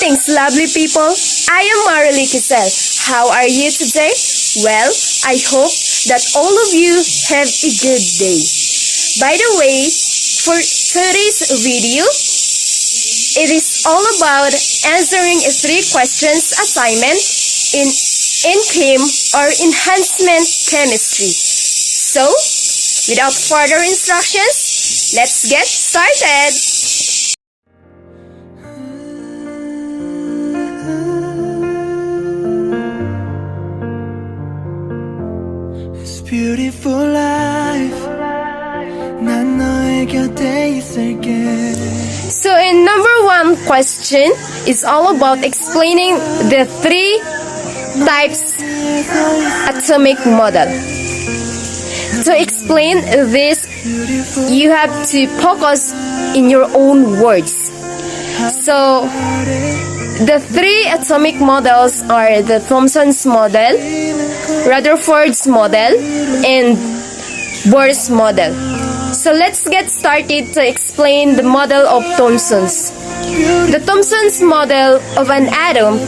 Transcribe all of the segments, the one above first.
Greetings, lovely people. I am Marilee Kisel. How are you today? Well, I hope that all of you have a good day. By the way, for today's video, it is all about answering a 3 questions assignment in CHEM or enhancement chemistry. So, without further instructions, let's get started. Beautiful life 난 너의 곁에 있을게. So in number 1 question is all about explaining the 3 types atomic model. To explain this, you have to focus in your own words. So the 3 atomic models are the Thomson's model, Rutherford's model, and Bohr's model. So let's get started to explain the model of Thomson's. The Thomson's model of an atom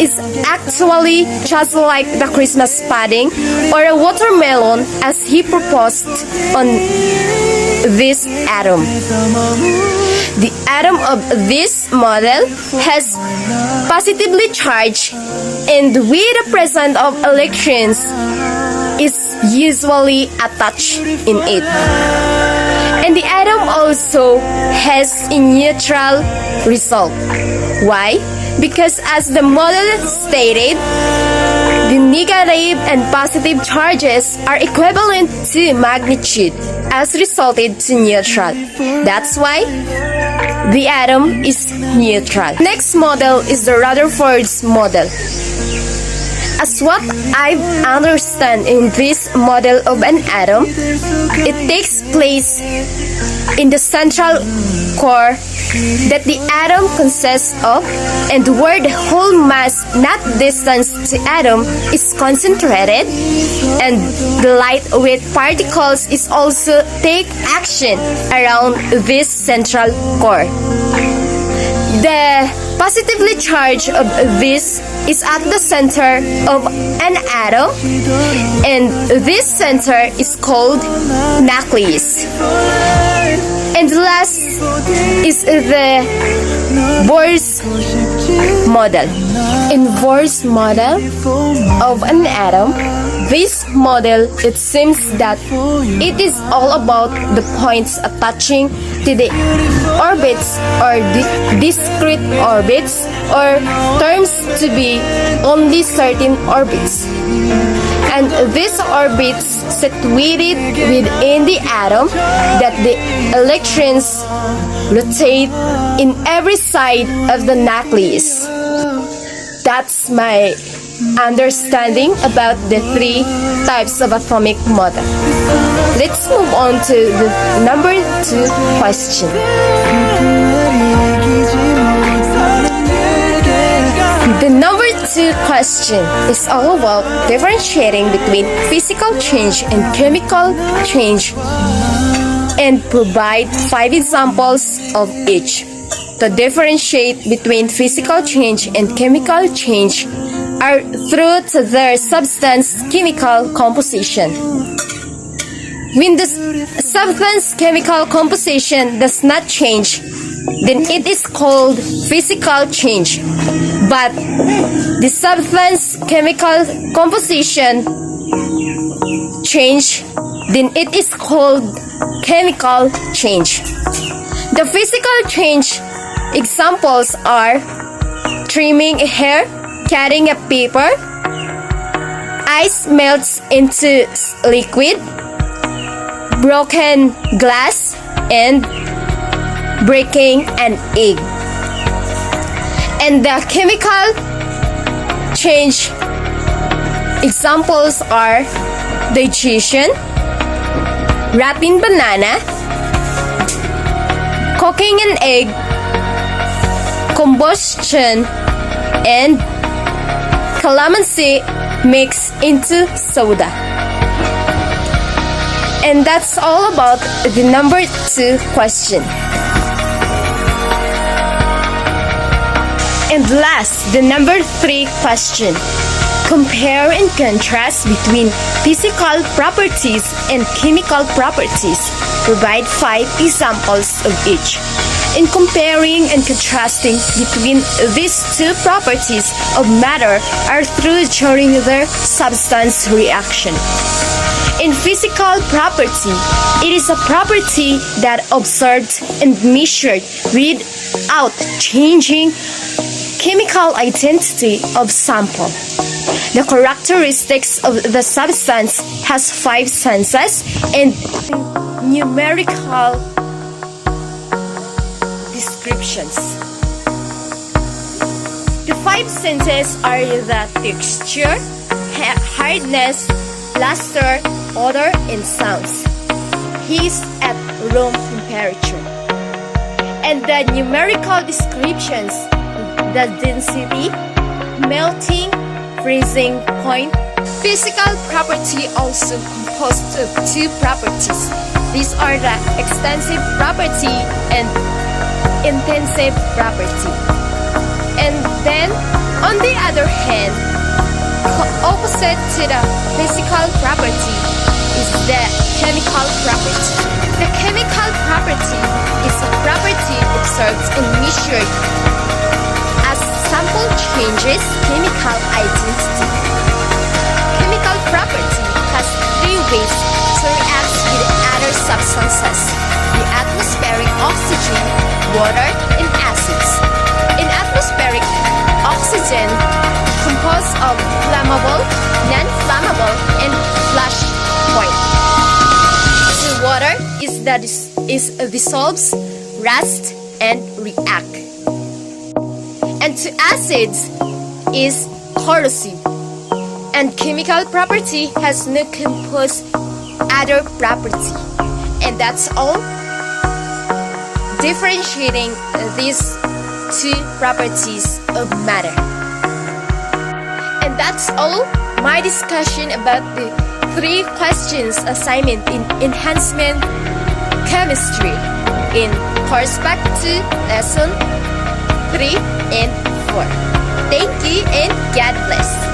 is actually just like the Christmas pudding or a watermelon as he proposed on this atom. The atom of this model has positively charged and with the presence of electrons is usually attached in it. And the atom also has a neutral result. Why? Because as the model stated, the negative and positive charges are equivalent to magnitude as resulted to neutral. That's why the atom is neutral. Next model is the Rutherford's model. As what I understand in this model of an atom, it takes place in the central core that the atom consists of and where the whole mass, not distance to atom, is concentrated, and the lightweight particles is also take action around this central core. The positively charged of this is at the center of an atom, and this center is called nucleus. And last is the Bohr's model. In Bohr's model of an atom, this model, it seems that it is all about the points attaching to the orbits or discrete orbits, or terms to be only certain orbits. And these orbits situated within the atom that the electrons rotate in every side of the nucleus. That's my understanding about the 3 types of atomic model. Let's move on to the number 2 question. The number 2 question is all about differentiating between physical change and chemical change and provide 5 examples of each. To differentiate between physical change and chemical change are through to their substance chemical composition. When the substance chemical composition does not change, then it is called physical change. But the substance chemical composition change, then it is called chemical change. The physical change examples are trimming a hair, cutting a paper, ice melts into liquid, broken glass, and breaking an egg. And the chemical change examples are digestion, wrapping banana, cooking an egg, combustion, and calamansi mixed into soda. And that's all about the number 2 question. And last, the number 3 question. Compare and contrast between physical properties and chemical properties. Provide 5 examples of each. In comparing and contrasting between these two properties of matter are through during their substance reaction. In physical property, it is a property that observed and measured without changing chemical identity of sample. The characteristics of the substance has 5 senses and numerical descriptions. The 5 senses are the texture, hardness, luster, odor, and sounds. Heat at room temperature. And the numerical descriptions, the density, melting, freezing point. Physical property also composed of 2 properties. These are the extensive property and intensive property. And then, on the other hand, opposite to the physical property is the chemical property. The chemical property is a property observed and measured as sample changes chemical identity. Chemical property has 3 ways to react with other substances: the atmospheric oxygen, water, and acids. In atmospheric oxygen, composed of flammable, non-flammable, and flash point. The water is dissolves, rust, and react. And to acids is corrosive. And chemical property has no composed other property. And that's all. Differentiating these 2 properties of matter. And that's all my discussion about the 3 questions assignment in enhancement chemistry in course back to lesson 3 and 4. Thank you and God bless.